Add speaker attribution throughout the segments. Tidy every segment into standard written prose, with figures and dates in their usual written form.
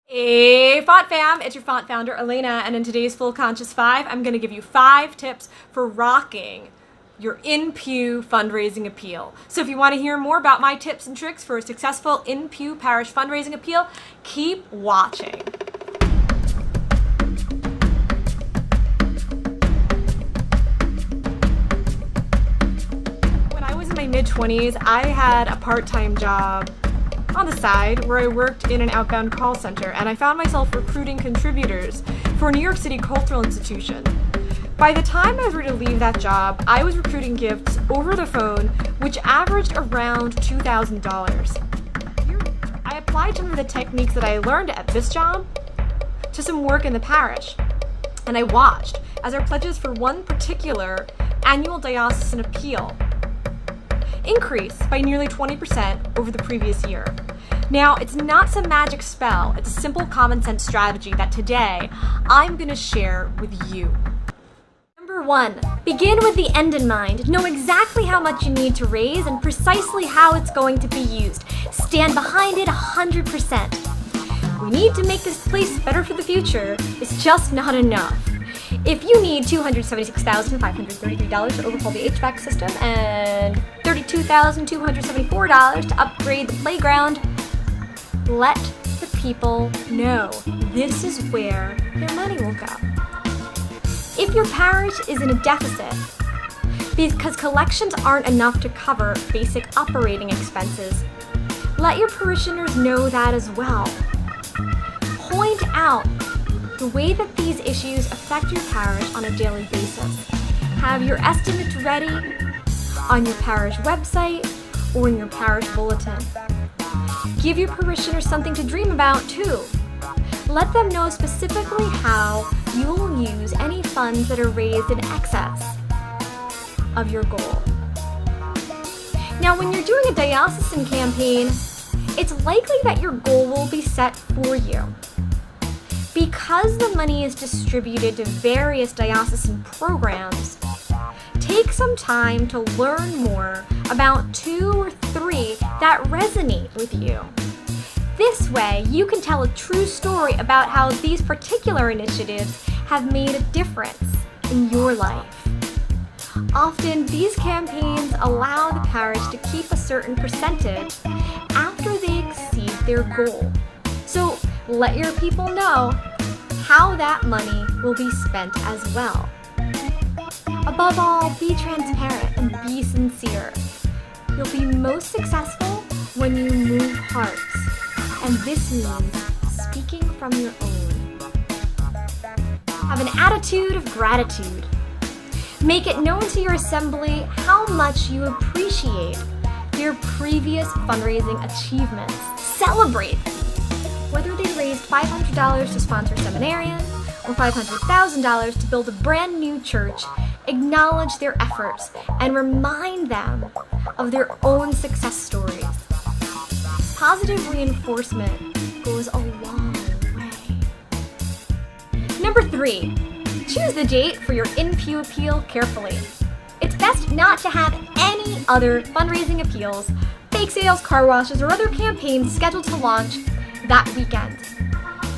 Speaker 1: Hey Font Fam, it's your Font founder Elena, and in today's Full Conscious 5, I'm going to give you 5 tips for rocking your in-pew fundraising appeal. So if you want to hear more about my tips and tricks for a successful in-pew parish fundraising appeal, keep watching. When I was in my mid-20s, I had a part-time job on the side where I worked in an outbound call center, and I found myself recruiting contributors for a New York City cultural institution. By the time I was ready to leave that job, I was recruiting gifts over the phone, which averaged around $2,000. I applied some of the techniques that I learned at this job to some work in the parish, and I watched as our pledges for one particular annual diocesan appeal increased by nearly 20% over the previous year. Now, it's not some magic spell, it's a simple common sense strategy that today I'm going to share with you. Number 1, begin with the end in mind. Know exactly how much you need to raise and precisely how it's going to be used. Stand behind it 100%. We need to make this place better for the future. It's just not enough. If you need $276,533 to overhaul the HVAC system and $32,274 to upgrade the playground, let the people know this is where your money will go. If your parish is in a deficit because collections aren't enough to cover basic operating expenses, let your parishioners know that as well. Point out the way that these issues affect your parish on a daily basis. Have your estimates ready on your parish website or in your parish bulletin. Give your parishioners something to dream about too. Let them know specifically how you will use any funds that are raised in excess of your goal. Now, when you're doing a diocesan campaign, it's likely that your goal will be set for you. Because the money is distributed to various diocesan programs, take some time to learn more about 2 or 3 that resonate with you. This way, you can tell a true story about how these particular initiatives have made a difference in your life. Often, these campaigns allow the parish to keep a certain percentage after they exceed their goal. So, let your people know how that money will be spent as well. Above all, be transparent and be sincere. You'll be most successful when you move hearts, and this means speaking from your own. Have an attitude of gratitude. Make it known to your assembly how much you appreciate their previous fundraising achievements. Celebrate whether they raised $500 to sponsor a seminarian or $500,000 to build a brand new church. Acknowledge their efforts and remind them of their own success stories. Positive reinforcement goes a long way. Number 3, choose the date for your in-pew appeal carefully. It's best not to have any other fundraising appeals, bake sales, car washes, or other campaigns scheduled to launch that weekend.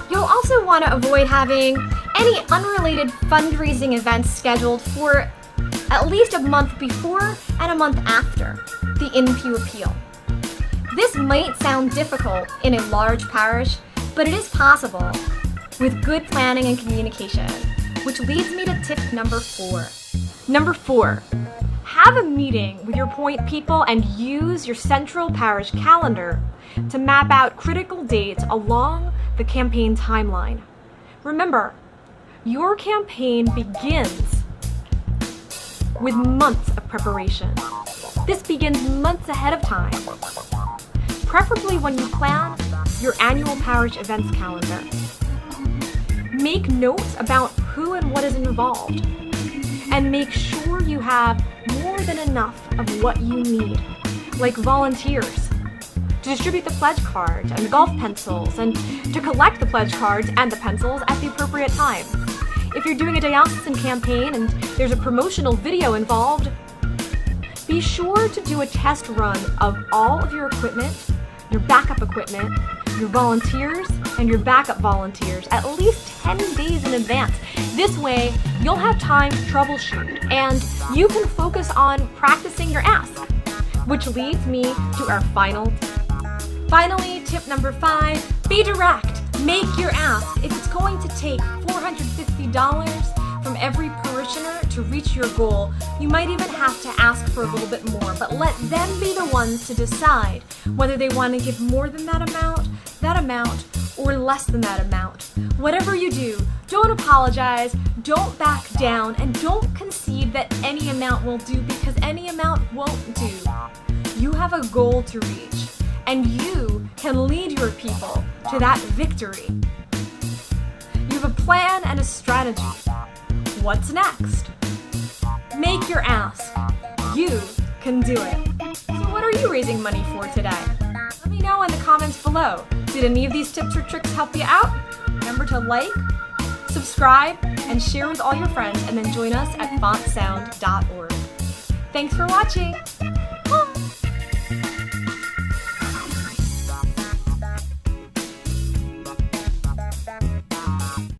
Speaker 1: You'll also want to avoid having any unrelated fundraising events scheduled for at least a month before and a month after the in-pew appeal. This might sound difficult in a large parish, but it is possible with good planning and communication, which leads me to tip number 4. Number 4, have a meeting with your point people and use your central parish calendar to map out critical dates along the campaign timeline. Remember, your campaign begins with months of preparation. This begins months ahead of time, preferably when you plan your annual parish events calendar. Make notes about who and what is involved, and make sure you have more than enough of what you need, like volunteers to distribute the pledge cards and the golf pencils, and to collect the pledge cards and the pencils at the appropriate time. If you're doing a diocesan campaign and there's a promotional video involved, be sure to do a test run of all of your equipment, your backup equipment, your volunteers, and your backup volunteers at least 10 days in advance. This way, you'll have time to troubleshoot, and you can focus on practicing your ask, which leads me to our final tip. Finally, tip number 5, be direct. Make your ask. If it's going to take $450 from every parishioner to reach your goal, you might even have to ask for a little bit more, but let them be the ones to decide whether they want to give more than that amount, or less than that amount. Whatever you do, don't apologize, don't back down, and don't concede that any amount will do, because any amount won't do. You have a goal to reach, and you can lead your people to that victory. You have a plan and a strategy. What's next? Make your ask. You can do it. So what are you raising money for today? Let me know in the comments below. Did any of these tips or tricks help you out? Remember to like, subscribe, and share with all your friends, and then join us at FontSound.org. Thanks for watching!